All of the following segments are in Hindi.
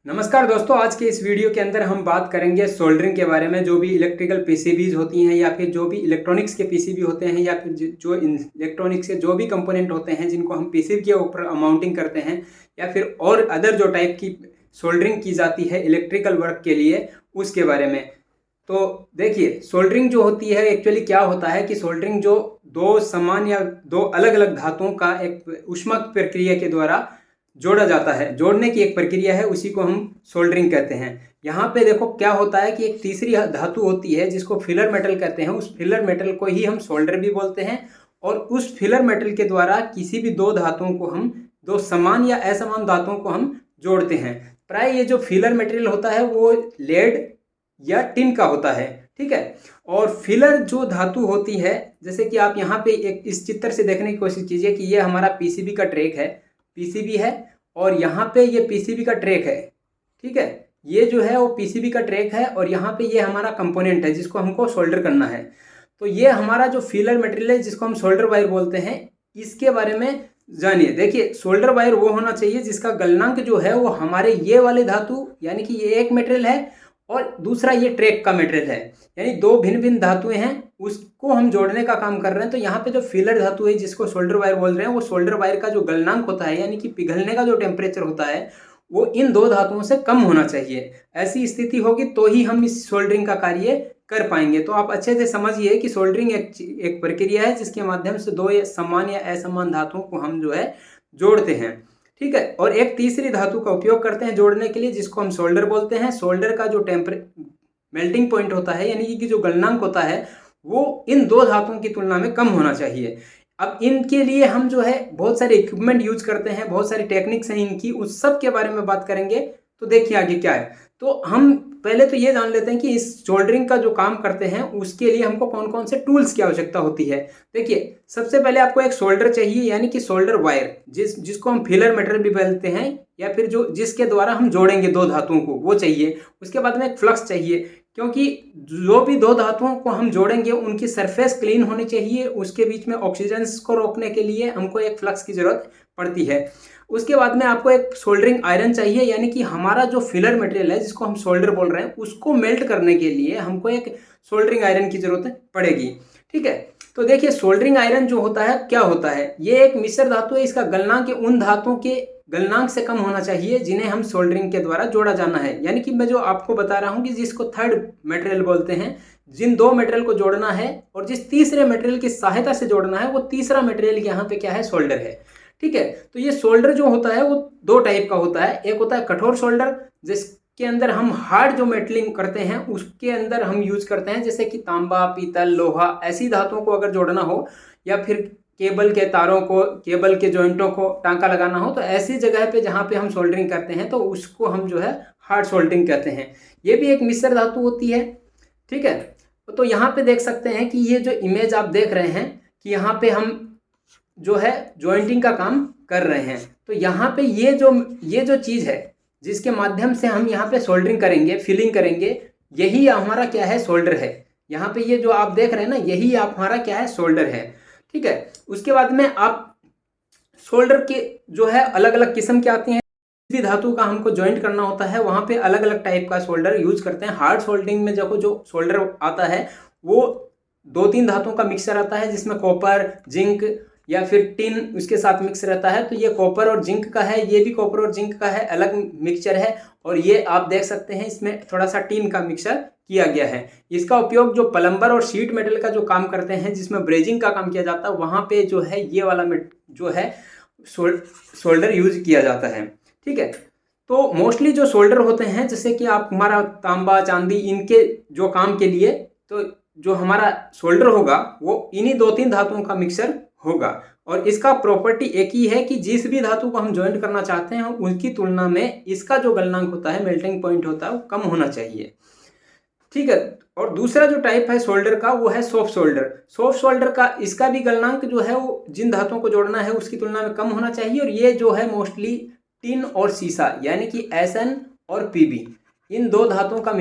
नमस्कार दोस्तों, आज के इस वीडियो के अंदर हम बात करेंगे सोल्डरिंग के बारे में। जो भी इलेक्ट्रिकल पीसीबीज होती हैं या फिर जो भी इलेक्ट्रॉनिक्स के पीसीबी होते हैं या फिर जो इलेक्ट्रॉनिक्स के जो भी कंपोनेंट होते हैं जिनको हम पीसीबी के ऊपर माउंटिंग करते हैं या फिर और अदर जो टाइप की सोल्डरिंग की जाती है इलेक्ट्रिकल वर्क के लिए, उसके बारे में। तो देखिए, सोल्डरिंग जो होती है एक्चुअली क्या होता है कि सोल्डरिंग जो दो समान या दो अलग अलग धातुओं का एक ऊष्मक प्रक्रिया के द्वारा जोड़ा जाता है, जोड़ने की एक प्रक्रिया है, उसी को हम सोल्डरिंग कहते हैं। यहाँ पे देखो क्या होता है कि एक तीसरी धातु होती है जिसको फिलर मेटल कहते हैं। उस फिलर मेटल को ही हम सोल्डर भी बोलते हैं और उस फिलर मेटल के द्वारा किसी भी दो धातुओं को हम, दो समान या असमान धातुओं को हम जोड़ते हैं। प्राय ये जो फिलर मटेरियल होता है वो लेड या टिन का होता है, ठीक है। और फिलर जो धातु होती है, जैसे कि आप यहाँ पे एक इस चित्र से देखने की कोशिश कीजिए कि ये हमारा पीसीबी का ट्रैक है, पीसीबी है और यहाँ पे ये पीसीबी का ट्रैक है, ठीक है। ये जो है वो पीसीबी का ट्रैक है और यहाँ पे ये हमारा कंपोनेंट है जिसको हमको सोल्डर करना है। तो ये हमारा जो फिलर मटेरियल है जिसको हम सोल्डर वायर बोलते हैं, इसके बारे में जानिए। देखिए, सोल्डर वायर वो होना चाहिए जिसका गलनांक जो है वो हमारे ये वाले धातु, यानी कि ये एक मटेरियल है और दूसरा ये ट्रैक का मटेरियल है, यानी दो भिन्न भिन्न धातुएं हैं, उसको हम जोड़ने का काम कर रहे हैं। तो यहाँ पे जो फिलर धातु है जिसको सोल्डर वायर बोल रहे हैं, वो सोल्डर वायर का जो गलनांक होता है, यानी कि पिघलने का जो टेम्परेचर होता है, वो इन दो धातुओं से कम होना चाहिए। ऐसी स्थिति होगी तो ही हम इस सोल्डरिंग का कार्य कर पाएंगे। तो आप अच्छे से समझिए कि सोल्डरिंग एक प्रक्रिया है जिसके माध्यम से दो समान या असमान धातुओं को हम जो है जोड़ते हैं, ठीक है। और एक तीसरी धातु का उपयोग करते हैं जोड़ने के लिए जिसको हम सोल्डर बोलते हैं। सोल्डर का जो मेल्टिंग पॉइंट होता है, यानी कि जो गलनांक होता है, वो इन दो धातुओं की तुलना में कम होना चाहिए। अब इनके लिए हम जो है बहुत सारे इक्विपमेंट यूज करते हैं, बहुत सारी टेक्निक्स हैं इनकी, उस सब के बारे में बात करेंगे। तो देखिए आगे क्या है। तो हम पहले तो ये जान लेते हैं कि इस सोल्डरिंग का जो काम करते हैं उसके लिए हमको कौन कौन से टूल्स की आवश्यकता होती है। देखिए, सबसे पहले आपको एक सोल्डर चाहिए, यानी कि सोल्डर वायर, जिसको हम फिलर मेटल भी बोलते हैं, या फिर जो जिसके द्वारा हम जोड़ेंगे दो धातुओं को, वो चाहिए। उसके बाद में एक फ्लक्स चाहिए, क्योंकि जो भी दो धातुओं को हम जोड़ेंगे उनकी सरफेस क्लीन होनी चाहिए, उसके बीच में ऑक्सीजन को रोकने के लिए हमको एक फ्लक्स की जरूरत पड़ती है। उसके बाद में आपको एक सोल्डरिंग आयरन चाहिए, यानी कि हमारा जो फिलर मटेरियल है जिसको हम सोल्डर बोल रहे हैं, उसको मेल्ट करने के लिए हमको एक सोल्डरिंग आयरन की जरूरत पड़ेगी, ठीक है। तो देखिए, सोल्डरिंग आयरन जो होता है क्या होता है, ये एक मिश्र धातु है। इसका गलनांक उन धातुओं के गलनांक से कम होना चाहिए जिन्हें हम सोल्डरिंग के द्वारा जोड़ा जाना है। यानी कि मैं जो आपको बता रहा हूं कि जिसको थर्ड मटेरियल बोलते हैं, जिन दो मटेरियल को जोड़ना है और जिस तीसरे मटेरियल की सहायता से जोड़ना है, वो तीसरा मटेरियल यहाँ पे क्या है, सोल्डर है, ठीक है। तो ये सोल्डर जो होता है वो दो टाइप का होता है। एक होता है कठोर सोल्डर, जिसके अंदर हम हार्ड जो मेटलिंग करते हैं उसके अंदर हम यूज करते हैं, जैसे कि तांबा, पीतल, लोहा, ऐसी धातुओं को अगर जोड़ना हो, या फिर केबल के तारों को, केबल के जॉइंटों को टांका लगाना हो, तो ऐसी जगह पे जहाँ पे हम सोल्डरिंग करते हैं तो उसको हम जो है हार्ड सोल्डरिंग कहते हैं। ये भी एक मिश्र धातु होती है, ठीक है। तो यहाँ पे देख सकते हैं कि ये जो इमेज आप देख रहे हैं कि यहाँ पे हम जो है जॉइंटिंग का काम कर रहे हैं। तो यहाँ पे ये जो चीज़ है जिसके माध्यम से हम यहाँ पे सोल्डरिंग करेंगे, फिलिंग करेंगे, यही हमारा क्या है, सोल्डर है। यहाँ पे ये जो आप देख रहे हैं ना, यही हमारा क्या है, सोल्डर है, ठीक है। उसके बाद में आप सोल्डर के जो है अलग अलग किस्म के आते हैं। किसी भी धातु का हमको ज्वाइंट करना होता है वहाँ पे अलग अलग टाइप का सोल्डर यूज करते हैं। हार्ड सोल्डरिंग में जो सोल्डर आता है वो दो तीन धातुओं का मिक्सचर आता है, जिसमें कॉपर, जिंक या फिर टिन उसके साथ मिक्स रहता है। तो ये कॉपर और जिंक का है, ये भी कॉपर और जिंक का है, अलग मिक्सचर है। और ये आप देख सकते हैं इसमें थोड़ा सा टिन का मिक्सचर किया गया है। इसका उपयोग जो प्लम्बर और शीट मेटल का जो काम करते हैं, जिसमें ब्रेजिंग का काम किया जाता है, वहाँ पे जो है ये वाला जो है सोल्डर यूज किया जाता है, ठीक है। तो मोस्टली जो सोल्डर होते हैं, जैसे कि आप हमारा तांबा, चांदी, इनके जो काम के लिए, तो जो हमारा सोल्डर होगा वो इन्हीं दो तीन धातुओं का मिक्सचर होगा। और इसका प्रॉपर्टी एक ही है कि जिस भी धातु को हम ज्वाइंट करना चाहते हैं उनकी तुलना में इसका जो गलनांक होता है, मेल्टिंग पॉइंट होता है, वो कम होना चाहिए, ठीक है। और दूसरा जो टाइप है सोल्डर का वो है सॉफ्ट सोल्डर। सॉफ्ट सोल्डर का इसका भी गलनांक जो है वो जिन धातुओं को जोड़ना है उसकी तुलना में कम होना चाहिए। और ये जो है मोस्टली टिन और सीसा, यानी कि एसएन और पीबी, इन दो धातुओं का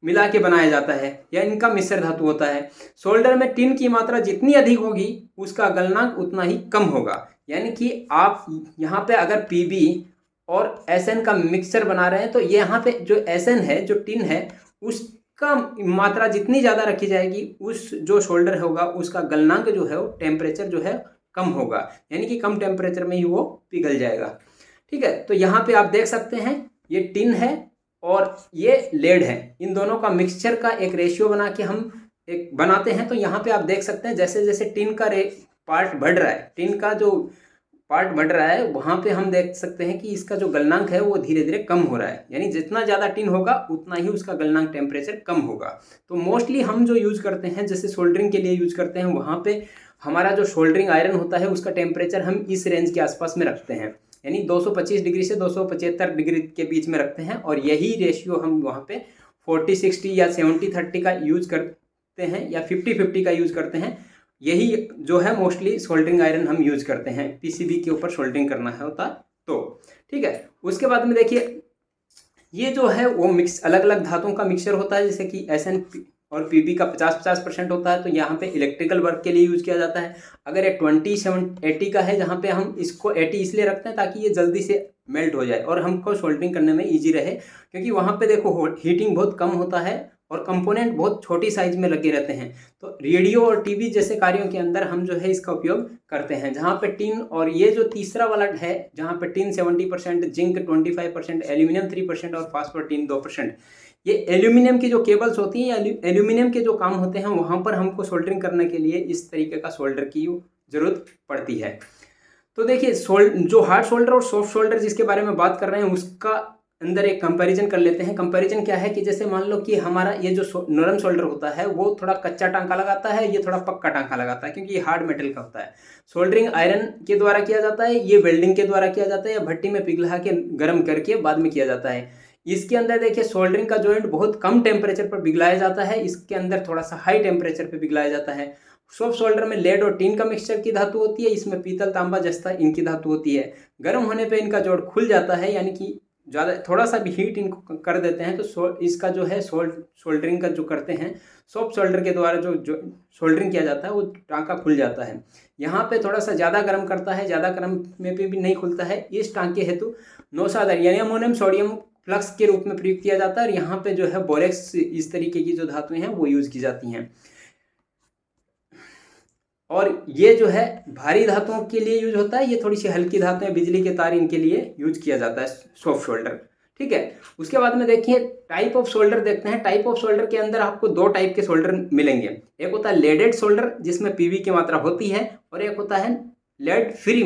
मिला के बनाया जाता है, या इनका मिश्र धातु होता है। सोल्डर में टिन की मात्रा जितनी अधिक होगी उसका गलनांक उतना ही कम होगा। यानी कि आप यहाँ पे अगर पीबी और एसएन का मिक्सचर बना रहे हैं, तो यहाँ पे जो एसएन है, जो टिन है, उसका मात्रा जितनी ज़्यादा रखी जाएगी, उस जो शोल्डर होगा उसका गलनांक जो है वो टेम्परेचर जो है कम होगा, यानी कि कम टेम्परेचर में ही वो पिघल जाएगा। ठीक है, तो यहाँ पे आप देख सकते हैं ये टिन है और ये लेड है, इन दोनों का मिक्सचर का एक रेशियो बना के हम एक बनाते हैं। तो यहाँ पे आप देख सकते हैं जैसे जैसे टिन का पार्ट बढ़ रहा है, टिन का जो पार्ट बढ़ रहा है, वहाँ पे हम देख सकते हैं कि इसका जो गलनांक है वो धीरे धीरे कम हो रहा है, यानी जितना ज़्यादा टिन होगा उतना ही उसका गलनांक टेम्परेचर कम होगा। तो मोस्टली हम जो यूज़ करते हैं, जैसे सोल्डरिंग के लिए यूज़ करते हैं, वहाँ पे हमारा जो सोल्डरिंग आयरन होता है उसका टेम्परेचर हम इस रेंज के आसपास में रखते हैं, यानी 225 डिग्री से 275 डिग्री के बीच में रखते हैं। और यही रेशियो हम वहाँ पे 40-60 या 70-30 का यूज़ करते हैं या 50-50 का यूज़ करते हैं। यही जो है मोस्टली सोल्डरिंग आयरन हम यूज़ करते हैं पीसीबी के ऊपर सोल्डरिंग करना है होता तो। ठीक है, उसके बाद में देखिए ये जो है वो मिक्स अलग अलग धातुओं का मिक्सचर होता है, जैसे कि एसएन और पीबी का 50-50% होता है, तो यहाँ पे इलेक्ट्रिकल वर्क के लिए यूज़ किया जाता है। अगर ये 20-80 का है, जहाँ पे हम इसको 80 इसलिए रखते हैं ताकि ये जल्दी से मेल्ट हो जाए और हमको सोल्डरिंग करने में ईजी रहे, क्योंकि वहाँ पे देखो हीटिंग बहुत कम होता है और कंपोनेंट बहुत छोटी साइज में लगे रहते हैं। तो रेडियो और टीवी जैसे कार्यों के अंदर हम जो है इसका उपयोग करते हैं, जहाँ पे टिन और ये जो तीसरा वाला है, जहाँ पे टिन 70%, जिंक 25%, एल्यूमिनियम 3% और फास्फोर टिन 2%। ये एल्यूमिनियम की जो केबल्स होती हैं, एल्यूमिनियम के जो काम होते हैं, वहाँ पर हमको सोल्डरिंग करने के लिए इस तरीके का सोल्डर की ज़रूरत पड़ती है। तो देखिए जो हार्ड शोल्डर और सॉफ्ट शोल्डर जिसके बारे में बात कर रहे हैं, उसका अंदर एक कंपैरिजन कर लेते हैं। कंपैरिजन क्या है कि जैसे मान लो कि हमारा ये जो नरम शोल्डर होता है वो थोड़ा कच्चा टांका लगाता है, ये थोड़ा पक्का टांका लगाता है, क्योंकि ये हार्ड मेटल का होता है। सोल्डरिंग आयरन के द्वारा किया जाता है, ये वेल्डिंग के द्वारा किया जाता है या भट्टी में पिघला के गर्म करके बाद में किया जाता है। इसके अंदर देखिए सोल्डरिंग का जॉइंट बहुत कम टेम्परेचर पर पिघलाया जाता है, इसके अंदर थोड़ा सा हाई टेम्परेचर पर पिघलाया जाता है। सॉफ्ट शोल्डर में लेड और टीन का मिक्सचर की धातु होती है, इसमें पीतल, तांबा, जस्ता इनकी धातु होती है। गर्म होने पे इनका जोड़ खुल जाता है, यानी कि ज़्यादा थोड़ा सा भी हीट इनको कर देते हैं तो इसका जो है सोल्डरिंग का जो करते हैं, सॉफ्ट शोल्डर के द्वारा जो सोल्डरिंग किया जाता है वो टांका खुल जाता है। यहाँ पे थोड़ा सा ज़्यादा गर्म करता है, ज़्यादा गर्म में भी नहीं खुलता है। इस टांके हेतु नौसादर यानी अमोनियम सोडियम फ्लक्स के रूप में प्रयोग किया जाता है और यहाँ पे जो है बोरेक्स इस तरीके की जो धातुएं हैं वो यूज़ की जाती हैं। और ये जो है भारी धातुओं के लिए यूज होता है, ये थोड़ी सी हल्की धातुएं, बिजली के तार, इनके लिए यूज किया जाता है सॉफ्ट शोल्डर। ठीक है, उसके बाद में देखिए टाइप ऑफ शोल्डर देखते हैं। टाइप ऑफ शोल्डर के अंदर आपको दो टाइप के शोल्डर मिलेंगे। एक होता है लेडेड शोल्डर जिसमें पीवी की मात्रा होती है, और एक होता है लेड फ्री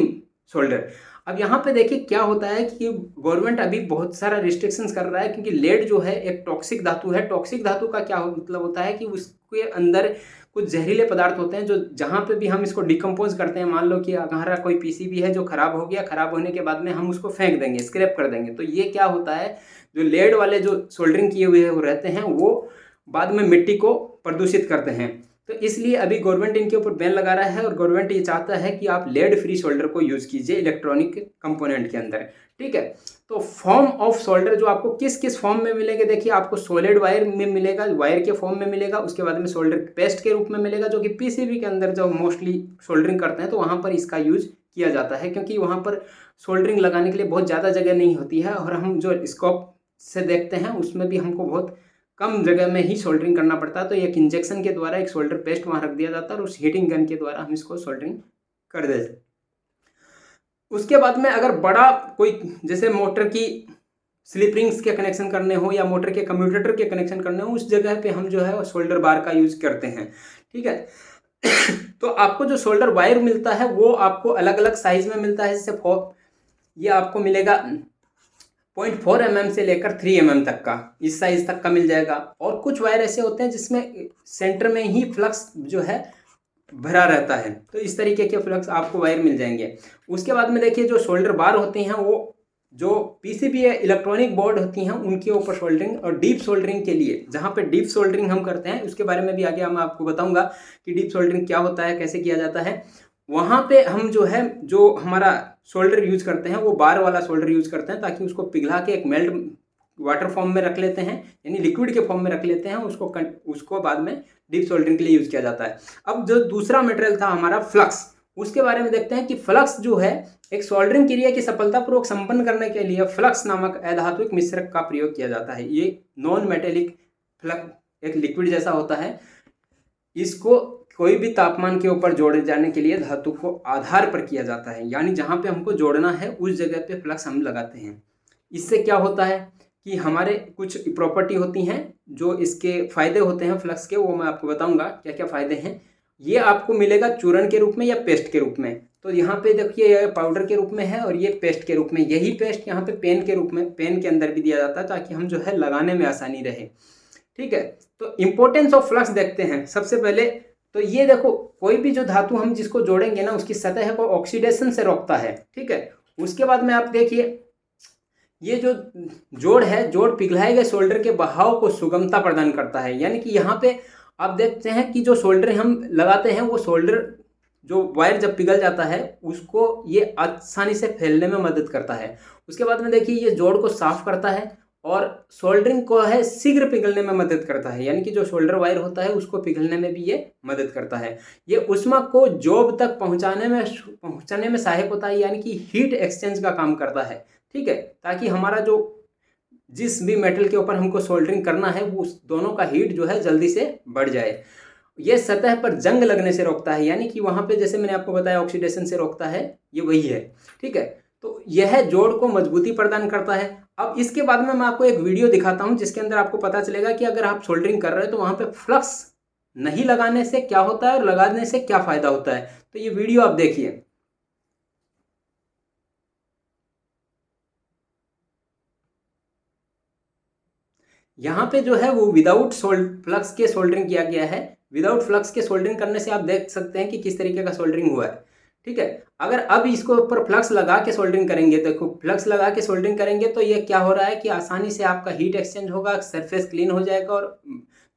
शोल्डर। अब यहाँ पे देखिए क्या होता है कि गवर्नमेंट अभी बहुत सारा रिस्ट्रिक्शंस कर रहा है, क्योंकि लेड जो है एक टॉक्सिक धातु है। टॉक्सिक धातु का क्या मतलब होता है कि उसके अंदर कुछ जहरीले पदार्थ होते हैं, जो जहाँ पे भी हम इसको डिकम्पोज करते हैं, मान लो कि हमारा कोई पीसीबी है जो खराब हो गया, खराब होने के बाद में हम उसको फेंक देंगे, स्क्रैप कर देंगे, तो ये क्या होता है, जो लेड वाले जो सोल्डरिंग किए हुए वो रहते हैं वो बाद में मिट्टी को प्रदूषित करते हैं। तो इसलिए अभी गवर्नमेंट इनके ऊपर बैन लगा रहा है और गवर्नमेंट ये चाहता है कि आप लेड फ्री शोल्डर को यूज़ कीजिए इलेक्ट्रॉनिक कंपोनेंट के अंदर। ठीक है, तो फॉर्म ऑफ शोल्डर जो आपको किस किस फॉर्म में मिलेंगे, देखिए आपको सॉलिड वायर में मिलेगा, वायर के फॉर्म में मिलेगा, उसके बाद में शोल्डर पेस्ट के रूप में मिलेगा, जो कि पीसीबी के अंदर जो मोस्टली सोल्डरिंग करते हैं तो वहाँ पर इसका यूज किया जाता है, क्योंकि वहाँ पर सोल्डरिंग लगाने के लिए बहुत ज़्यादा जगह नहीं होती है, और हम जो स्कोप से देखते हैं उसमें भी हमको बहुत कम जगह में ही सोल्डरिंग करना पड़ता है। तो एक इंजेक्शन के द्वारा एक सोल्डर पेस्ट वहाँ रख दिया जाता है और उस हीटिंग गन के द्वारा हम इसको सोल्डरिंग कर देते। उसके बाद में अगर बड़ा कोई जैसे मोटर की स्लिप रिंग्स के कनेक्शन करने हो या मोटर के कम्यूटेटर के कनेक्शन करने हो, उस जगह पे हम जो है शोल्डर बार का यूज करते हैं। ठीक है तो आपको जो शोल्डर वायर मिलता है वो आपको अलग अलग साइज में मिलता है, जैसे ये आपको मिलेगा 0.4 mm से लेकर 3 mm तक का, इस साइज तक का मिल जाएगा। और कुछ वायर ऐसे होते हैं जिसमें सेंटर में ही फ्लक्स जो है भरा रहता है, तो इस तरीके के फ्लक्स आपको वायर मिल जाएंगे। उसके बाद में देखिए जो शोल्डर बार होती हैं वो जो पीसीबी है इलेक्ट्रॉनिक बोर्ड होती हैं उनके ऊपर सोल्डरिंग और डीप सोल्डरिंग के लिए, जहाँ पे डीप सोल्डरिंग हम करते हैं उसके बारे में भी आगे मैं आपको बताऊंगा कि डीप सोल्डरिंग क्या होता है, कैसे किया जाता है। वहाँ पे हम जो है जो हमारा सोल्डर यूज करते हैं वो बार वाला सोल्डर यूज करते हैं, ताकि उसको पिघला के एक मेल्ट वाटर फॉर्म में रख लेते हैं, यानी लिक्विड के फॉर्म में रख लेते हैं, उसको बाद में डीप सोल्डरिंग के लिए यूज किया जाता है। अब जो दूसरा मटेरियल था हमारा फ्लक्स, उसके बारे में देखते हैं कि फ्लक्स जो है एक सोल्डरिंग क्रिया की सफलतापूर्वक संपन्न करने के लिए फ्लक्स नामक अधात्विक मिश्रक का प्रयोग किया जाता है। ये नॉन मेटेलिक फ्लक्स एक लिक्विड जैसा होता है। इसको कोई भी तापमान के ऊपर जोड़े जाने के लिए धातु को आधार पर किया जाता है, यानी जहाँ पे हमको जोड़ना है उस जगह पे फ्लक्स हम लगाते हैं। इससे क्या होता है कि हमारे कुछ प्रॉपर्टी होती हैं जो इसके फायदे होते हैं फ्लक्स के, वो मैं आपको बताऊंगा क्या क्या फायदे हैं। ये आपको मिलेगा चूर्ण के रूप में या पेस्ट के रूप में। तो यहाँ पे देखिए ये पाउडर के रूप में है और ये पेस्ट के रूप में। यही पेस्ट यहाँ पे पेन के रूप में, पेन के अंदर भी दिया जाता है ताकि हम जो है लगाने में आसानी रहे। ठीक है, तो इम्पोर्टेंस ऑफ फ्लक्स देखते हैं सबसे पहले। तो ये देखो, कोई भी जो धातु हम जिसको जोड़ेंगे ना उसकी सतह को ऑक्सीडेशन से रोकता है। ठीक है, उसके बाद में आप देखिए ये जो जोड़ है, जोड़ पिघलाए गए सोल्डर के बहाव को सुगमता प्रदान करता है। यानी कि यहाँ पे आप देखते हैं कि जो सोल्डर हम लगाते हैं वो सोल्डर जो वायर जब पिघल जाता है उसको ये आसानी से फैलने में मदद करता है। उसके बाद में देखिए ये जोड़ को साफ करता है और सोल्डरिंग को है शीघ्र पिघलने में मदद करता है। यानी कि जो सोल्डर वायर होता है उसको पिघलने में भी ये मदद करता है। ये ऊष्मा को जॉब तक पहुंचाने में सहायक होता है, यानी कि हीट एक्सचेंज का काम करता है। ठीक है, ताकि हमारा जो जिस भी मेटल के ऊपर हमको सोल्डरिंग करना है वो उस दोनों का हीट जो है जल्दी से बढ़ जाए। ये सतह पर जंग लगने से रोकता है, यानी कि वहाँ पे जैसे मैंने आपको बताया ऑक्सीडेशन से रोकता है, ये वही है। ठीक है, तो यह जोड़ को मजबूती प्रदान करता है। अब इसके बाद में मैं आपको एक वीडियो दिखाता हूँ जिसके अंदर आपको पता चलेगा कि अगर आप सोल्डरिंग कर रहे हो तो वहाँ पे फ्लक्स नहीं लगाने से क्या होता है और लगाने से क्या फायदा होता है। तो ये वीडियो आप देखिए। यहाँ पे जो है वो विदाउट फ्लक्स के सोल्डरिंग किया गया है। विदाउट फ्लक्स के सोल्डरिंग करने से आप देख सकते हैं कि किस तरीके का सोल्डरिंग हुआ है। ठीक है, अगर अब इसको ऊपर फ्लक्स लगा के सोल्डरिंग करेंगे, देखो फ्लक्स लगा के सोल्डरिंग करेंगे तो ये क्या हो रहा है कि आसानी से आपका हीट एक्सचेंज होगा, सरफेस क्लीन हो जाएगा और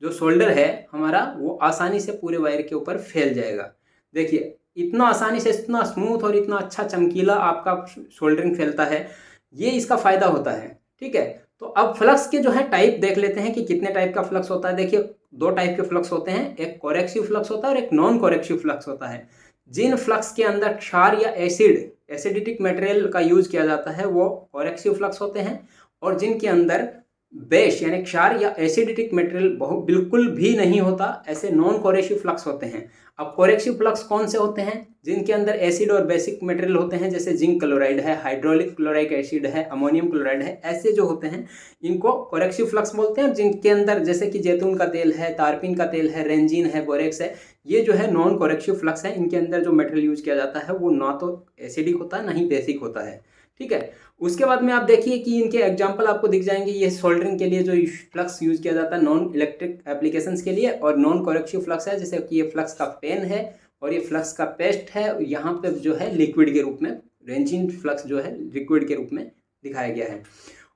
जो सोल्डर है हमारा वो आसानी से पूरे वायर के ऊपर फैल जाएगा। देखिए इतना आसानी से, इतना स्मूथ और इतना अच्छा चमकीला आपका सोल्डरिंग फैलता है, ये इसका फायदा होता है। ठीक है, तो अब फ्लक्स के जो है टाइप देख लेते हैं कि कितने टाइप का फ्लक्स होता है। देखिए दो टाइप के फ्लक्स होते हैं, एक कोरेक्सिव फ्लक्स होता है और एक नॉन कोरेक्सिव फ्लक्स होता है। जिन फ्लक्स के अंदर क्षार या एसिडिक मटेरियल का यूज किया जाता है वो कोरेक्सिव फ्लक्स होते हैं, और जिनके अंदर बेस यानी क्षार या एसिडिक मटेरियल बिल्कुल भी नहीं होता, ऐसे नॉन कोरेक्सिव फ्लक्स होते हैं। अब कोरेक्सिव फ्लक्स कौन से होते हैं? जिनके अंदर एसिड और बेसिक मटेरियल होते हैं, जैसे जिंक क्लोराइड है, हाइड्रोलिक क्लोराइक एसिड है, अमोनियम क्लोराइड है, ऐसे जो होते हैं इनको कोरेक्सिव फ्लक्स बोलते हैं। जिनके अंदर जैसे कि जैतून का तेल है, तारपीन का तेल है, रेंजिन है, बोरेक्स है, ये जो है नॉन कोरेक्सिव फ्लक्स है। इनके अंदर जो मटेरियल यूज किया जाता है वो ना तो एसिडिक होता है ना ही बेसिक होता है। ठीक है, उसके बाद में आप देखिए कि इनके एग्जाम्पल आपको दिख जाएंगे। ये सोल्डरिंग के लिए जो फ्लक्स यूज किया जाता है नॉन इलेक्ट्रिक एप्लीकेशंस के लिए, और नॉन कोरेक्सिव फ्लक्स है जैसे कि ये फ्लक्स का पेन है और ये फ्लक्स का पेस्ट है। यहाँ पे जो है लिक्विड के रूप में रेंजिन फ्लक्स जो है लिक्विड के रूप में दिखाया गया है।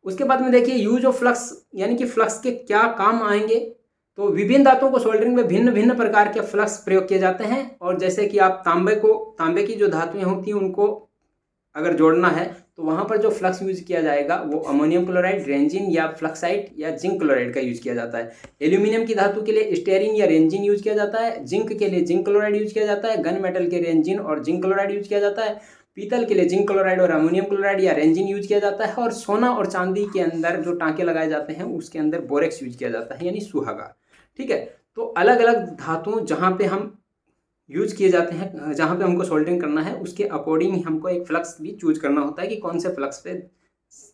उसके बाद में देखिए यूज ऑफ फ्लक्स, यानी कि फ्लक्स के क्या काम आएंगे। तो विभिन्न धातुओं को सोल्डरिंग में भिन्न भिन्न प्रकार के फ्लक्स प्रयोग किए जाते हैं। और जैसे कि आप तांबे की जो धातुएं होती हैं उनको अगर जोड़ना है तो वहाँ पर जो फ्लक्स यूज किया जाएगा वो अमोनियम क्लोराइड, रेंजिन या फ्लक्साइट या जिंक क्लोराइड का यूज किया जाता है। एल्यूमिनियम की धातु के लिए स्टेरिन या रेंजिन यूज किया जाता है। जिंक के लिए जिंक क्लोराइड यूज किया जाता है। गन मेटल के रेंजिन और जिंक क्लोराइड यूज किया जाता है। पीतल के लिए जिंक क्लोराइड और अमोनियम क्लोराइड या रेंजिन यूज किया जाता है। और सोना और चांदी के अंदर जो टाँके लगाए जाते हैं उसके अंदर बोरेक्स यूज किया जाता है, यानी सुहागा। ठीक है, तो अलग अलग धातुओं जहाँ पे हम यूज किए जाते हैं, जहाँ पे हमको सोल्डरिंग करना है उसके अकॉर्डिंग हमको एक फ्लक्स भी चूज करना होता है कि कौन से फ्लक्स पे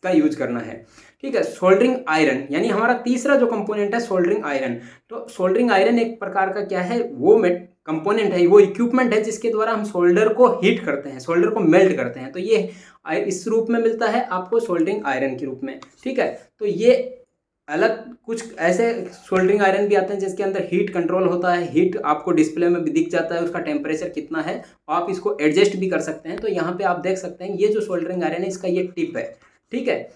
का यूज करना है। ठीक है, सोल्डरिंग आयरन, यानी हमारा तीसरा जो कंपोनेंट है सोल्डरिंग आयरन। तो सोल्डरिंग आयरन एक प्रकार का क्या है, वो कंपोनेंट है, वो इक्विपमेंट है जिसके द्वारा हम सोल्डर को हीट करते हैं, सोल्डर को मेल्ट करते हैं। तो ये इस रूप में मिलता है आपको सोल्डरिंग आयरन के रूप में। ठीक है, तो ये अलग कुछ ऐसे सोल्डरिंग आयरन भी आते हैं जिसके अंदर हीट कंट्रोल होता है। हीट आपको डिस्प्ले में भी दिख जाता है, उसका टेम्परेचर कितना है, आप इसको एडजस्ट भी कर सकते हैं। तो यहाँ पे आप देख सकते हैं ये जो सोल्डरिंग आयरन है इसका ये टिप है। ठीक है,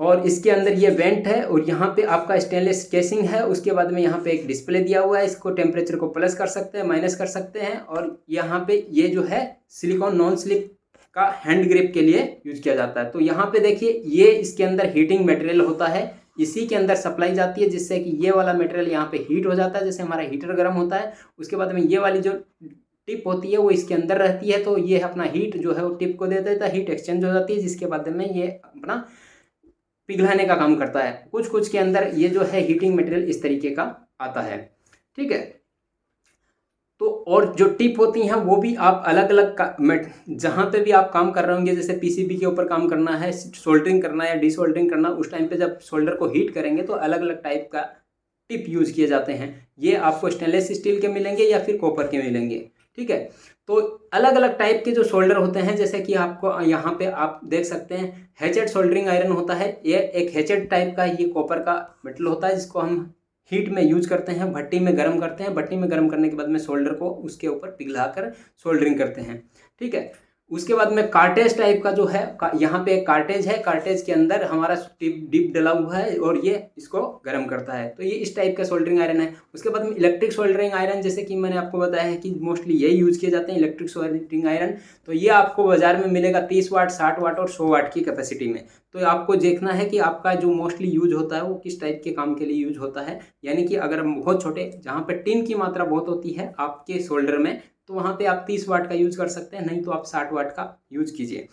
और इसके अंदर ये वेंट है और यहाँ पे आपका स्टेनलेस केसिंग है। उसके बाद में यहाँ पे एक डिस्प्ले दिया हुआ है, इसको टेम्परेचर को प्लस कर सकते हैं, माइनस कर सकते हैं। और यहाँ पे ये जो है सिलिकॉन नॉन स्लिप का हैंड ग्रिप के लिए यूज किया जाता है। तो यहाँ पे देखिए ये इसके अंदर हीटिंग मटेरियल होता है, इसी के अंदर सप्लाई जाती है जिससे कि ये वाला मटेरियल यहाँ पे हीट हो जाता है, जैसे हमारा हीटर गर्म होता है। उसके बाद में ये वाली जो टिप होती है वो इसके अंदर रहती है, तो ये अपना हीट जो है वो टिप को दे देता है, हीट एक्सचेंज हो जाती है, जिसके बाद में ये अपना पिघलाने का काम करता है। कुछ कुछ के अंदर ये जो है हीटिंग मटेरियल इस तरीके का आता है, ठीक है। तो और जो टिप होती हैं वो भी आप अलग अलग जहाँ पे भी आप काम कर रहे होंगे, जैसे पीसीबी के ऊपर काम करना है, सोल्डरिंग करना है या डीसोल्डरिंग करना, उस टाइम पे जब सोल्डर को हीट करेंगे तो अलग अलग टाइप का टिप यूज किए जाते हैं। ये आपको स्टेनलेस स्टील के मिलेंगे या फिर कॉपर के मिलेंगे, ठीक है। तो अलग अलग टाइप के जो सोल्डर होते हैं, जैसे कि आपको यहाँ पे आप देख सकते हैं हैचेड सोल्डरिंग आयरन होता है। ये एक हैचेड टाइप का ये कॉपर का मेटल होता है, जिसको हम हीट में यूज करते हैं, भट्टी में गर्म करते हैं। भट्टी में गर्म करने के बाद में सोल्डर को उसके ऊपर पिघलाकर सोल्डरिंग करते हैं, ठीक है। उसके बाद में कार्टेज टाइप का जो है, यहाँ पे एक कार्टेज है, कार्टेज के अंदर हमारा डिप डला हुआ है और ये इसको गर्म करता है। तो ये इस टाइप का सोल्डरिंग आयरन है। उसके बाद में इलेक्ट्रिक सोल्डरिंग आयरन, जैसे कि मैंने आपको बताया है कि मोस्टली यही यूज़ किए जाते हैं, इलेक्ट्रिक सोल्डरिंग आयरन। तो ये आपको बाजार में मिलेगा 30 वाट, 60 वाट और 100 वाट की कैपेसिटी में। तो आपको देखना है कि आपका जो मोस्टली यूज होता है वो किस टाइप के काम के लिए यूज होता है। यानी कि अगर बहुत छोटे, जहाँ पर टिन की मात्रा बहुत होती है आपके सोल्डर में, तो वहाँ पे आप 30 वाट का यूज़ कर सकते हैं, नहीं तो आप 60 वाट का यूज़ कीजिए,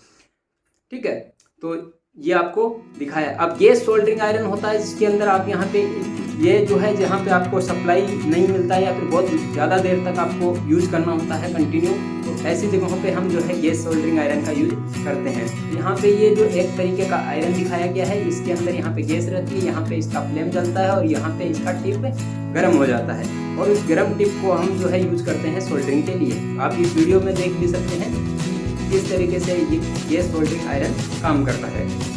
ठीक है। तो ये आपको दिखाया। अब गैस सोल्डरिंग आयरन होता है, जिसके अंदर आप यहाँ पे ये जो है, जहाँ पे आपको सप्लाई नहीं मिलता है या फिर बहुत ज़्यादा देर तक आपको यूज़ करना होता है कंटिन्यू, तो ऐसी जगहों पे हम जो है गैस सोल्डरिंग आयरन का यूज करते हैं। यहाँ पे ये जो एक तरीके का आयरन दिखाया गया है, इसके अंदर यहाँ पे गैस रहती है, यहाँ पे इसका फ्लेम जलता है और यहाँ पे इसका टिप गर्म हो जाता है, और उस गर्म टिप को हम जो है यूज करते हैं सोल्डरिंग के लिए। आप इस वीडियो में देख भी सकते हैं कि किस तरीके से ये गैस सोल्डरिंग आयरन काम करता है।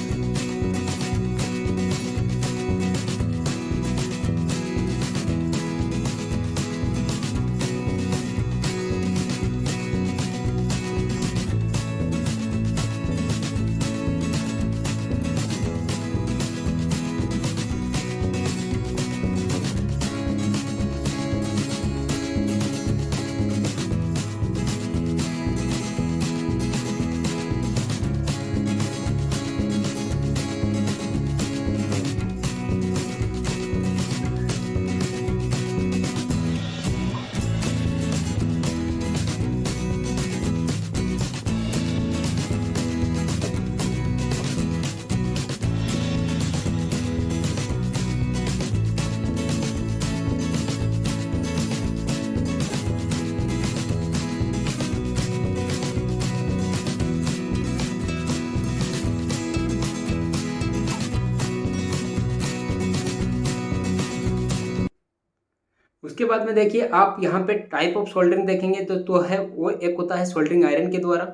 उसके बाद में देखिए आप यहाँ पे टाइप ऑफ सोल्डरिंग देखेंगे तो है वो एक होता है सोल्डरिंग आयरन के द्वारा।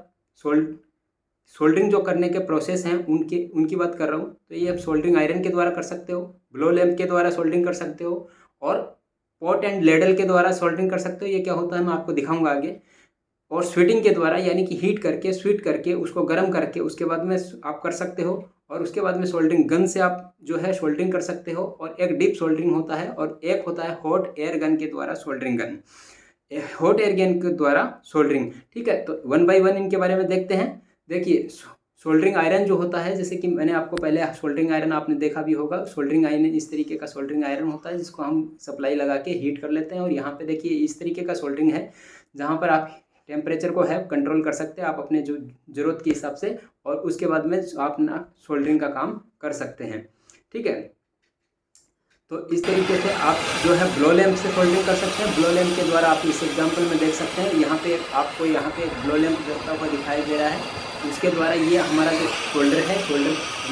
सोल्डरिंग जो करने के प्रोसेस हैं उनकी बात कर रहा हूँ। तो ये आप सोल्डरिंग आयरन के द्वारा कर सकते हो, ब्लो लैंप के द्वारा सोल्डरिंग कर सकते हो, और पॉट एंड लेडल के द्वारा सोल्डरिंग कर सकते हो। ये क्या होता है मैं आपको दिखाऊंगा आगे। और स्वीटिंग के द्वारा, यानी कि हीट करके, स्वीट करके, उसको गर्म करके उसके बाद में आप कर सकते हो। और उसके बाद में सोल्डरिंग गन से आप जो है सोल्डरिंग कर सकते हो। और एक डीप सोल्डरिंग होता है और एक होता है हॉट एयर गन के द्वारा soldering gun, hot air gun के द्वारा सोल्डरिंग, ठीक है। तो 1 बाय 1 इनके बारे में देखते हैं। देखिए सोल्डरिंग आयरन जो होता है, जैसे कि मैंने आपको पहले सोल्डरिंग आयरन आपने देखा भी होगा। सोल्डरिंग आयरन इस तरीके का सोल्डरिंग आयरन होता है, जिसको हम सप्लाई लगा के हीट कर लेते हैं। और यहाँ पे देखिए इस तरीके का सोल्डरिंग है, जहाँ पर आप टेम्परेचर को है कंट्रोल कर सकते हैं आप अपने जो ज़रूरत के हिसाब से, और उसके बाद में आप अपना सोल्डरिंग का काम कर सकते हैं, ठीक है। तो इस तरीके से आप जो है ब्लो लैंप से सोल्डरिंग कर सकते हैं। ब्लो लैंप के द्वारा आप इस एग्जांपल में देख सकते हैं, यहाँ पे आपको यहाँ पे एक ब्लो लैंप जलता हुआ दिखाई दे रहा है। उसके द्वारा ये हमारा जो शोल्डर है,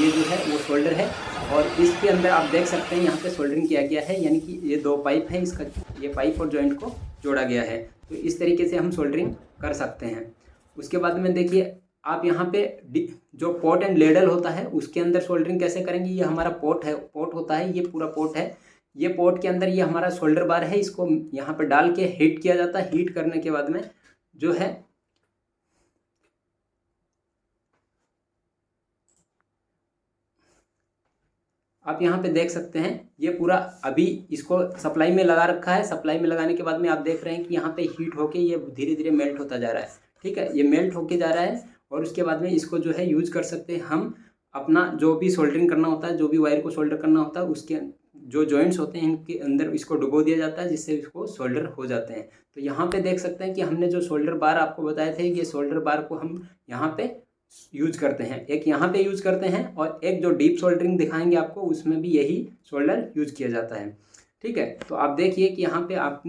ये जो है वो शोल्डर है, और इसके अंदर आप देख सकते हैं यहाँ पे सोल्डरिंग किया गया है, यानी कि ये 2 पाइप है, इसका ये पाइप और जॉइंट को जोड़ा गया है। तो इस तरीके से हम सोल्डरिंग कर सकते हैं। उसके बाद में देखिए आप यहाँ पे जो पॉट एंड लेडल होता है उसके अंदर सोल्डरिंग कैसे करेंगे। ये हमारा पॉट है, पॉट होता है, ये पूरा पॉट है। ये पॉट के अंदर ये हमारा सोल्डर बार है, इसको यहाँ पे डाल के हीट किया जाता है। हीट करने के बाद में जो है आप यहाँ पे देख सकते हैं, ये पूरा अभी इसको सप्लाई में लगा रखा है। सप्लाई में लगाने के बाद में आप देख रहे हैं कि यहाँ पे हीट होके ये धीरे धीरे मेल्ट होता जा रहा है, ठीक है। ये मेल्ट होके जा रहा है, और उसके बाद में इसको जो है यूज कर सकते हैं हम अपना जो भी सोल्डरिंग करना होता है, जो भी वायर को सोल्डर करना होता है उसके जो जॉइंट्स होते हैं इनके अंदर इसको डुबो दिया जाता है, जिससे इसको सोल्डर हो जाते हैं। तो यहाँ पे देख सकते हैं कि हमने जो सोल्डर बार आपको बताए थे, ये सोल्डर बार को हम यहाँ पे यूज करते हैं, एक यहाँ पे यूज करते हैं और एक जो डीप सोल्डरिंग दिखाएंगे आपको उसमें भी यही सोल्डर यूज किया जाता है। ठीक है, तो आप देखिए कि यहाँ पे आप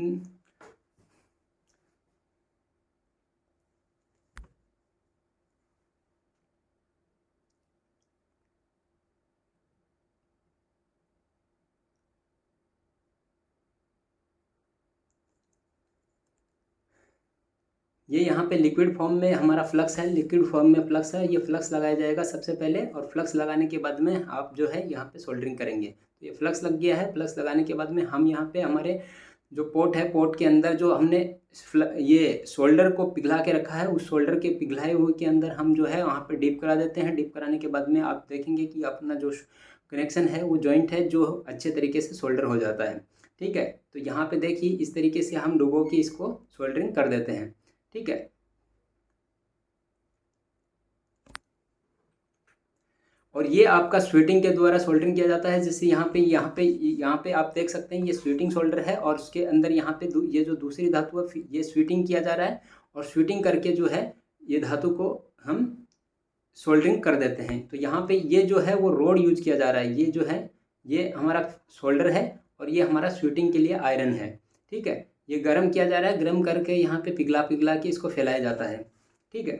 ये यहाँ पे लिक्विड फॉर्म में हमारा फ्लक्स है, लिक्विड फॉर्म में फ्लक्स है, ये फ्लक्स लगाया जाएगा सबसे पहले और फ्लक्स लगाने के बाद में आप जो है यहाँ पे सोल्डरिंग करेंगे। तो ये फ्लक्स लग गया है, फ्लक्स लगाने के बाद में हम यहाँ पे हमारे जो पोर्ट है, पोर्ट के अंदर जो हमने ये सोल्डर को पिघला के रखा है, उस सोल्डर के पिघलाए हुए के अंदर हम जो है वहाँ पे डीप करा देते हैं। डीप कराने के बाद में आप देखेंगे कि अपना जो कनेक्शन है वो जॉइंट है जो अच्छे तरीके से सोल्डर हो जाता है। ठीक है, तो यहाँ पे देखिए इस तरीके से हम डुबो के इसको सोल्डरिंग कर देते हैं। ठीक है, और ये आपका स्वीटिंग के द्वारा सोल्डरिंग किया जाता है। जैसे यहाँ पे आप देख सकते हैं ये स्वीटिंग सोल्डर है और उसके अंदर यहाँ पे ये जो दूसरी धातु है ये स्वीटिंग किया जा रहा है और स्वीटिंग करके जो है ये धातु को हम सोल्डरिंग कर देते हैं। तो यहाँ पे ये जो है वो रोड यूज किया जा रहा है, ये जो है ये हमारा सोल्डर है और ये हमारा स्वीटिंग के लिए आयरन है। ठीक है, ये गर्म किया जा रहा है, गर्म करके यहाँ पे पिघला के इसको फैलाया जाता है। ठीक है,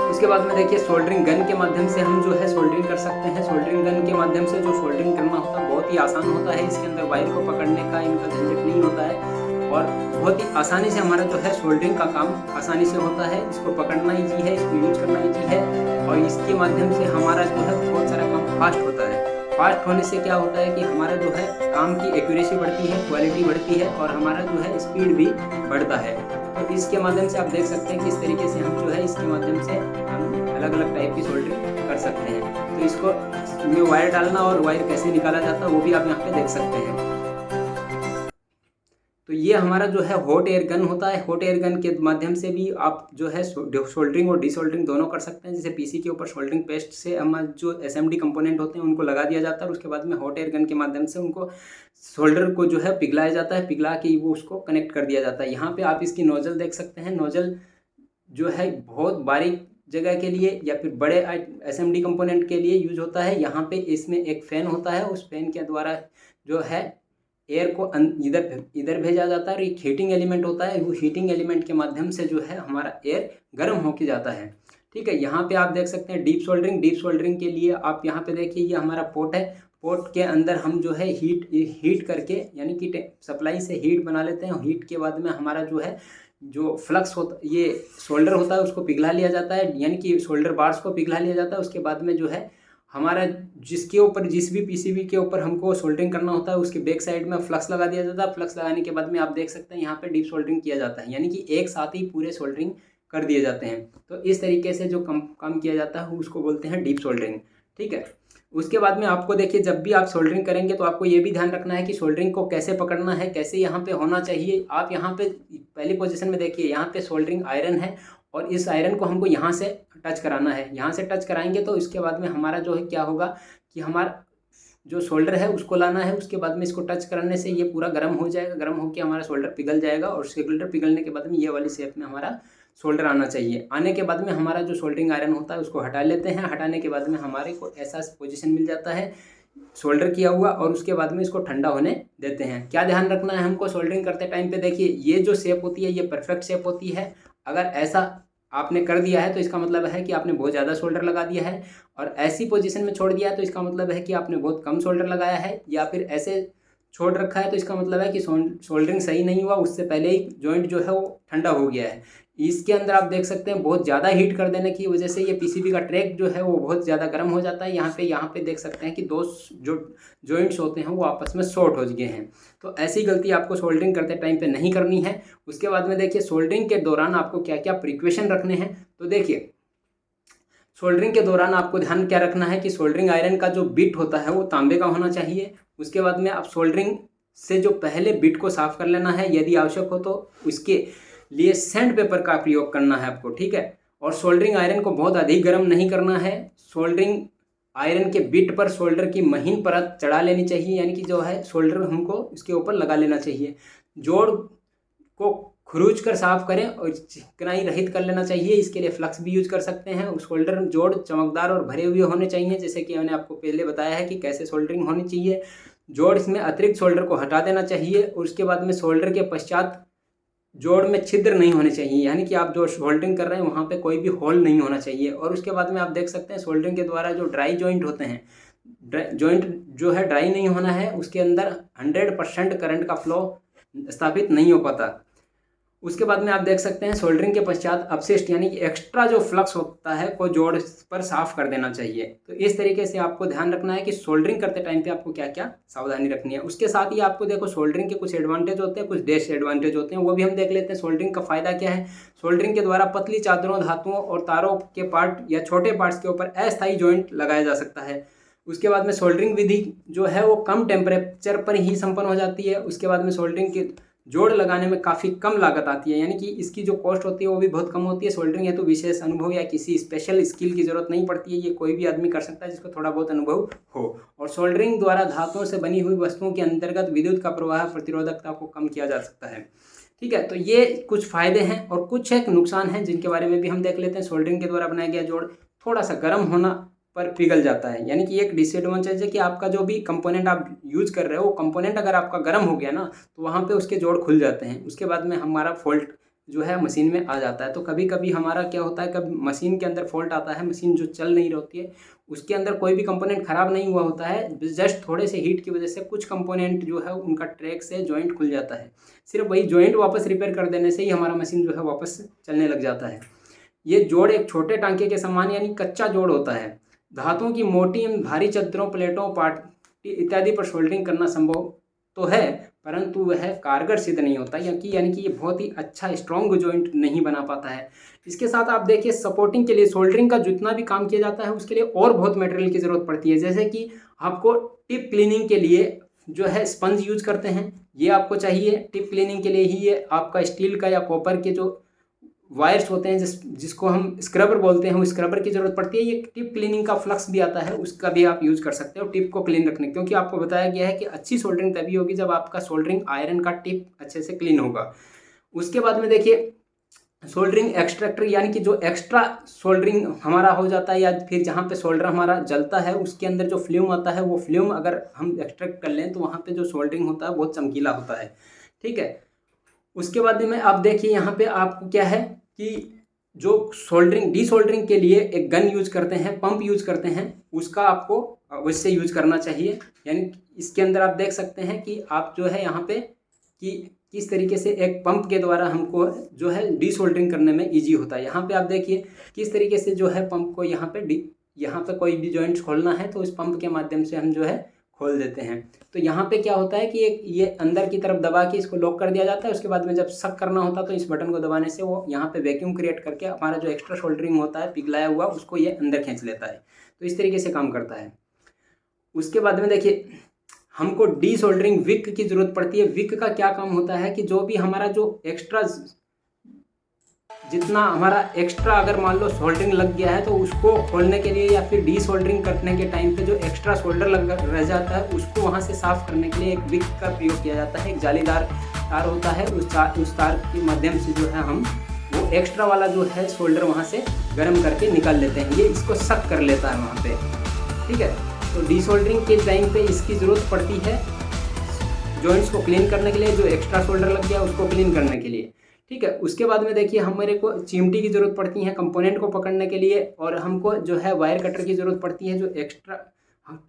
उसके बाद में देखिए सोल्डरिंग गन के माध्यम से हम जो है सोल्डरिंग कर सकते हैं। सोल्डरिंग गन के माध्यम से जो सोल्डरिंग करना होता है बहुत ही आसान होता है, इसके अंदर वायर को पकड़ने का इनका झंझट नहीं होता है और बहुत ही आसानी से हमारा जो है सोल्डरिंग का काम आसानी से होता है। इसको पकड़ना ईजी है, इसको यूज करना ईजी है और इसके माध्यम से हमारा जो है बहुत सारा काम फास्ट होता है। फास्ट होने से क्या होता है कि हमारा जो है काम की एक्यूरेसी बढ़ती है, क्वालिटी बढ़ती है और हमारा जो है स्पीड भी बढ़ता है। तो इसके माध्यम से आप देख सकते हैं कि इस तरीके से हम जो है इसके माध्यम से हम अलग अलग टाइप की सोल्डरिंग कर सकते हैं। तो इसको में वायर डालना और वायर कैसे निकाला जाता है वो भी आप यहाँ पे देख सकते हैं। तो ये हमारा जो है हॉट एयर गन होता है। हॉट एयर गन के माध्यम से भी आप जो है सोल्डरिंग और डिसोल्डरिंग दोनों कर सकते हैं। जैसे पीसी के ऊपर सोल्डरिंग पेस्ट से हमारे जो एसएमडी कंपोनेंट होते हैं उनको लगा दिया जाता है और उसके बाद में हॉट एयर गन के माध्यम से उनको सोल्डर को जो है पिघलाया जाता है, पिघला के वो उसको कनेक्ट कर दिया जाता है। यहाँ पे आप इसकी नोजल देख सकते हैं। नोजल जो है बहुत बारीक जगह के लिए या फिर बड़े एसएमडी कंपोनेंट के लिए यूज होता है। यहाँ पे इसमें एक फ़ैन होता है, उस फैन के द्वारा जो है एयर को इधर भेजा जाता है और एक हीटिंग एलिमेंट होता है, वो हीटिंग एलिमेंट के माध्यम से जो है हमारा एयर गर्म होके जाता है। ठीक है, यहाँ पे आप देख सकते हैं डीप सोल्डरिंग। डीप सोल्डरिंग के लिए आप यहाँ पे देखिए ये हमारा पोर्ट है, पोर्ट के अंदर हम जो है हीट करके यानी कि सप्लाई से हीट बना लेते हैं। हीट के बाद में हमारा जो है जो फ्लक्स होता ये सोल्डर होता है उसको पिघला लिया जाता है, यानी कि सोल्डर बार्स को पिघला लिया जाता है। उसके बाद में जो है हमारा जिसके ऊपर जिस भी पीसीबी के ऊपर हमको सोल्डरिंग करना होता है उसके बैक साइड में फ्लक्स लगा दिया जाता है। फ्लक्स लगाने के बाद में आप देख सकते हैं यहाँ पे डीप सोल्डरिंग किया जाता है, यानी कि एक साथ ही पूरे सोल्डरिंग कर दिए जाते हैं। तो इस तरीके से जो काम किया जाता है उसको बोलते हैं डीप सोल्डरिंग। ठीक है, उसके बाद में आपको देखिए जब भी आप सोल्डरिंग करेंगे तो आपको ये भी ध्यान रखना है कि सोल्डरिंग को कैसे पकड़ना है, कैसे यहाँ पे होना चाहिए। आप यहाँ पे पहली पोजीशन में देखिए, यहाँ पे सोल्डरिंग आयरन है और इस आयरन को हमको यहाँ से टच कराना है। यहाँ से टच कराएंगे तो इसके बाद में हमारा जो है क्या होगा कि हमारा जो सोल्डर है उसको लाना है। उसके बाद में इसको टच करने से ये पूरा गर्म हो जाएगा, गर्म होकर हमारा सोल्डर पिघल जाएगा और सोल्डर पिघलने के बाद में ये वाली शेप में हमारा सोल्डर आना चाहिए। आने के बाद में हमारा जो सोल्डरिंग आयरन होता है उसको हटा लेते हैं। हटाने के बाद में हमारे को ऐसा पोजीशन मिल जाता है सोल्डर किया हुआ और उसके बाद में इसको ठंडा होने देते हैं। क्या ध्यान रखना है हमको सोल्डरिंग करते टाइम पे, देखिए ये जो शेप होती है ये परफेक्ट शेप होती है। अगर ऐसा आपने कर दिया है तो इसका मतलब है कि आपने बहुत ज़्यादा सोल्डर लगा दिया है, और ऐसी पोजीशन में छोड़ दिया है तो इसका मतलब है कि आपने बहुत कम सोल्डर लगाया है, या फिर ऐसे छोड़ रखा है तो इसका मतलब है कि सोल्डरिंग सही नहीं हुआ, उससे पहले ही जॉइंट जो है वो ठंडा हो गया है। इसके अंदर आप देख सकते हैं बहुत ज़्यादा हीट कर देने की वजह से ये पीसीबी का ट्रैक जो है वो बहुत ज़्यादा गर्म हो जाता है। यहाँ पे देख सकते हैं कि दो जो जॉइंट्स होते हैं वो आपस में शॉर्ट हो गए हैं। तो ऐसी गलती आपको सोल्डरिंग करते टाइम पे नहीं करनी है। उसके बाद में देखिए सोल्डरिंग के दौरान आपको क्या क्या प्रिकॉशन रखने हैं। तो देखिए सोल्डरिंग के दौरान आपको ध्यान क्या रखना है कि सोल्डरिंग आयरन का जो बिट होता है वो तांबे का होना चाहिए। उसके बाद में आप सोल्डरिंग से जो पहले बिट को साफ कर लेना है, यदि आवश्यक हो तो उसके लिए सैंड पेपर का प्रयोग करना है आपको। ठीक है, और सोल्डरिंग आयरन को बहुत अधिक गर्म नहीं करना है। सोल्डरिंग आयरन के बिट पर सोल्डर की महीन परत चढ़ा लेनी चाहिए, यानी कि जो है सोल्डर हमको इसके ऊपर लगा लेना चाहिए। जोड़ को खुरूच कर साफ करें और चिकनाई रहित कर लेना चाहिए। इसके लिए फ्लक्स भी यूज कर सकते हैं। उस सोल्डर जोड़ चमकदार और भरे हुए होने चाहिए, जैसे कि मैंने आपको पहले बताया है कि कैसे सोल्डरिंग होनी चाहिए। जोड़ इसमें अतिरिक्त सोल्डर को हटा देना चाहिए और उसके बाद में सोल्डर के पश्चात जोड़ में छिद्र नहीं होने चाहिए, यानी कि आप जो सोल्डरिंग कर रहे हैं वहाँ पे कोई भी होल नहीं होना चाहिए। और उसके बाद में आप देख सकते हैं सोल्डरिंग के द्वारा जो ड्राई जॉइंट होते हैं, जॉइंट जो है ड्राई नहीं होना है, उसके अंदर 100% करंट का फ्लो स्थापित नहीं हो पाता। उसके बाद में आप देख सकते हैं सोल्डरिंग के पश्चात अपशिष्ट यानी कि एक्स्ट्रा जो फ्लक्स होता है को जोड़ पर साफ कर देना चाहिए। तो इस तरीके से आपको ध्यान रखना है कि सोल्डरिंग करते टाइम पे आपको क्या क्या सावधानी रखनी है। उसके साथ ही आपको देखो सोल्डरिंग के कुछ एडवांटेज होते हैं, कुछ डिसएडवांटेज होते हैं, वो भी हम देख लेते हैं। सोल्डरिंग का फायदा क्या है। सोल्डरिंग के द्वारा पतली चादरों, धातुओं और तारों के पार्ट या छोटे पार्ट्स के ऊपर अस्थायी जॉइंट लगाया जा सकता है। उसके बाद में सोल्डरिंग विधि जो है वो कम टेम्परेचर पर ही संपन्न हो जाती है। उसके बाद में सोल्डरिंग की जोड़ लगाने में काफ़ी कम लागत आती है, यानी कि इसकी जो कॉस्ट होती है वो भी बहुत कम होती है। सोल्डरिंग है तो विशेष अनुभव या किसी स्पेशल स्किल की जरूरत नहीं पड़ती है, ये कोई भी आदमी कर सकता है जिसको थोड़ा बहुत अनुभव हो। और सोल्डरिंग द्वारा धातुओं से बनी हुई वस्तुओं के अंतर्गत विद्युत का प्रवाह प्रतिरोधकता को कम किया जा सकता है। ठीक है, तो ये कुछ फायदे हैं और कुछ एक नुकसान हैं जिनके बारे में भी हम देख लेते हैं। सोल्डरिंग के द्वारा बनाया गया जोड़ थोड़ा सा गर्म होना पर पिघल जाता है, यानी कि एक डिसएडवांटेज है कि आपका जो भी कंपोनेंट आप यूज कर रहे हो वो कंपोनेंट अगर आपका गर्म हो गया ना तो वहाँ पे उसके जोड़ खुल जाते हैं। उसके बाद में हमारा फॉल्ट जो है मशीन में आ जाता है। तो कभी कभी हमारा क्या होता है, कभी मशीन के अंदर फॉल्ट आता है, मशीन जो चल नहीं होती है उसके अंदर कोई भी कंपोनेंट खराब नहीं हुआ होता है, जस्ट थोड़े से हीट की वजह से कुछ कंपोनेंट जो है उनका ट्रैक से जॉइंट खुल जाता है। सिर्फ वही जॉइंट वापस रिपेयर कर देने से ही हमारा मशीन जो है वापस चलने लग जाता है। ये जोड़ एक छोटे टांके के समान यानी कच्चा जोड़ होता है। धातुओं की मोटी एवं भारी चद्दरों, प्लेटों, पार्टी इत्यादि पर सोल्डरिंग करना संभव तो है, परंतु वह कारगर सिद्ध नहीं होता, यानी कि ये बहुत ही अच्छा स्ट्रॉन्ग जॉइंट नहीं बना पाता है। इसके साथ आप देखिए सपोर्टिंग के लिए सोल्डरिंग का जितना भी काम किया जाता है उसके लिए और बहुत मटेरियल की ज़रूरत पड़ती है। जैसे कि आपको टिप क्लीनिंग के लिए जो है स्पंज यूज करते हैं, ये आपको चाहिए। टिप क्लीनिंग के लिए ही ये आपका स्टील का या कॉपर के जो वायर्स होते हैं जिसको हम स्क्रबर बोलते हैं, वो स्क्रबर की ज़रूरत पड़ती है। ये टिप क्लीनिंग का फ्लक्स भी आता है, उसका भी आप यूज़ कर सकते हो टिप को क्लीन रखने, क्योंकि आपको बताया गया है कि अच्छी सोल्डरिंग तभी होगी जब आपका सोल्डरिंग आयरन का टिप अच्छे से क्लीन होगा। उसके बाद में देखिए सोल्डरिंग एक्सट्रैक्टर, यानी कि जो एक्स्ट्रा सोल्डरिंग हमारा हो जाता है या फिर जहाँ पे सोल्डर हमारा जलता है उसके अंदर जो फ्ल्यूम आता है वो फ्ल्यूम अगर हम एक्सट्रैक्ट कर लें तो वहाँ पे जो सोल्डरिंग होता है बहुत चमकीला होता है। ठीक है, उसके बाद में आप देखिए यहाँ पे आपको क्या है कि जो सोल्डरिंग डीसोल्डरिंग के लिए एक गन यूज करते हैं, पंप यूज करते हैं, उसका आपको अवश्य यूज करना चाहिए। यानी इसके अंदर आप देख सकते हैं कि आप जो है यहाँ पे कि किस तरीके से एक पंप के द्वारा हमको जो है डीसोल्डरिंग करने में इजी होता है। यहाँ पे आप देखिए किस तरीके से जो है पंप को यहाँ पे कोई भी जॉइंट्स खोलना है तो इस पंप के माध्यम से हम जो है खोल देते हैं। तो यहाँ पे क्या होता है कि ये अंदर की तरफ दबा के इसको लॉक कर दिया जाता है। उसके बाद में जब सक करना होता है तो इस बटन को दबाने से वो यहाँ पे वैक्यूम क्रिएट करके हमारा जो एक्स्ट्रा सोल्डरिंग होता है पिघलाया हुआ उसको ये अंदर खींच लेता है। तो इस तरीके से काम करता है। उसके बाद में देखिए हमको डीसोल्डरिंग विक की ज़रूरत पड़ती है। विक का क्या काम होता है कि जो भी हमारा जो एक्स्ट्रा जितना हमारा एक्स्ट्रा अगर मान लो सोल्डरिंग लग गया है तो उसको खोलने के लिए या फिर डीसोल्डरिंग करने के टाइम पे जो एक्स्ट्रा सोल्डर रह जाता है उसको वहाँ से साफ करने के लिए एक विक का प्रयोग किया जाता है। एक जालीदार तार होता है, उस तार के माध्यम से जो है हम वो एक्स्ट्रा वाला जो है सोल्डर वहाँ से गर्म करके निकाल लेते हैं। ये इसको सक कर लेता है वहाँ पे। ठीक है, तो डीसोल्डरिंग के टाइम पे इसकी ज़रूरत पड़ती है जॉइंट्स को क्लीन करने के लिए, जो एक्स्ट्रा सोल्डर लग गया उसको क्लीन करने के लिए। ठीक है, उसके बाद में देखिए हमारे को चिमटी की ज़रूरत पड़ती है कंपोनेंट को पकड़ने के लिए, और हमको जो है वायर कटर की ज़रूरत पड़ती है जो एक्स्ट्रा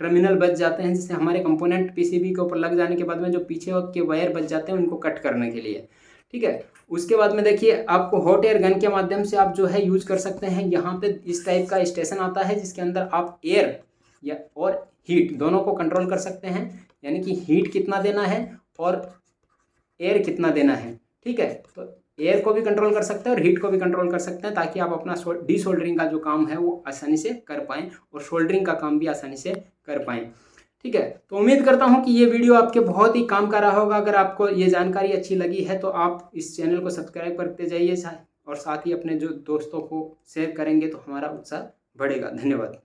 टर्मिनल बच जाते हैं जिससे हमारे कंपोनेंट पीसीबी के ऊपर लग जाने के बाद में जो पीछे के वायर बच जाते हैं उनको कट करने के लिए। ठीक है, उसके बाद में देखिए आपको हॉट एयर गन के माध्यम से आप जो है यूज कर सकते हैं। यहाँ पे इस टाइप का स्टेशन आता है जिसके अंदर आप एयर या और हीट दोनों को कंट्रोल कर सकते हैं, यानी कि हीट कितना देना है और एयर कितना देना है। ठीक है, तो एयर को भी कंट्रोल कर सकते हैं और हीट को भी कंट्रोल कर सकते हैं ताकि आप अपना डीसोल्डरिंग का जो काम है वो आसानी से कर पाएँ और सोल्डरिंग का काम भी आसानी से कर पाएँ। ठीक है, तो उम्मीद करता हूं कि ये वीडियो आपके बहुत ही काम का रहा होगा। अगर आपको ये जानकारी अच्छी लगी है तो आप इस चैनल को सब्सक्राइब करते जाइए और साथ ही अपने जो दोस्तों को शेयर करेंगे तो हमारा उत्साह बढ़ेगा। धन्यवाद।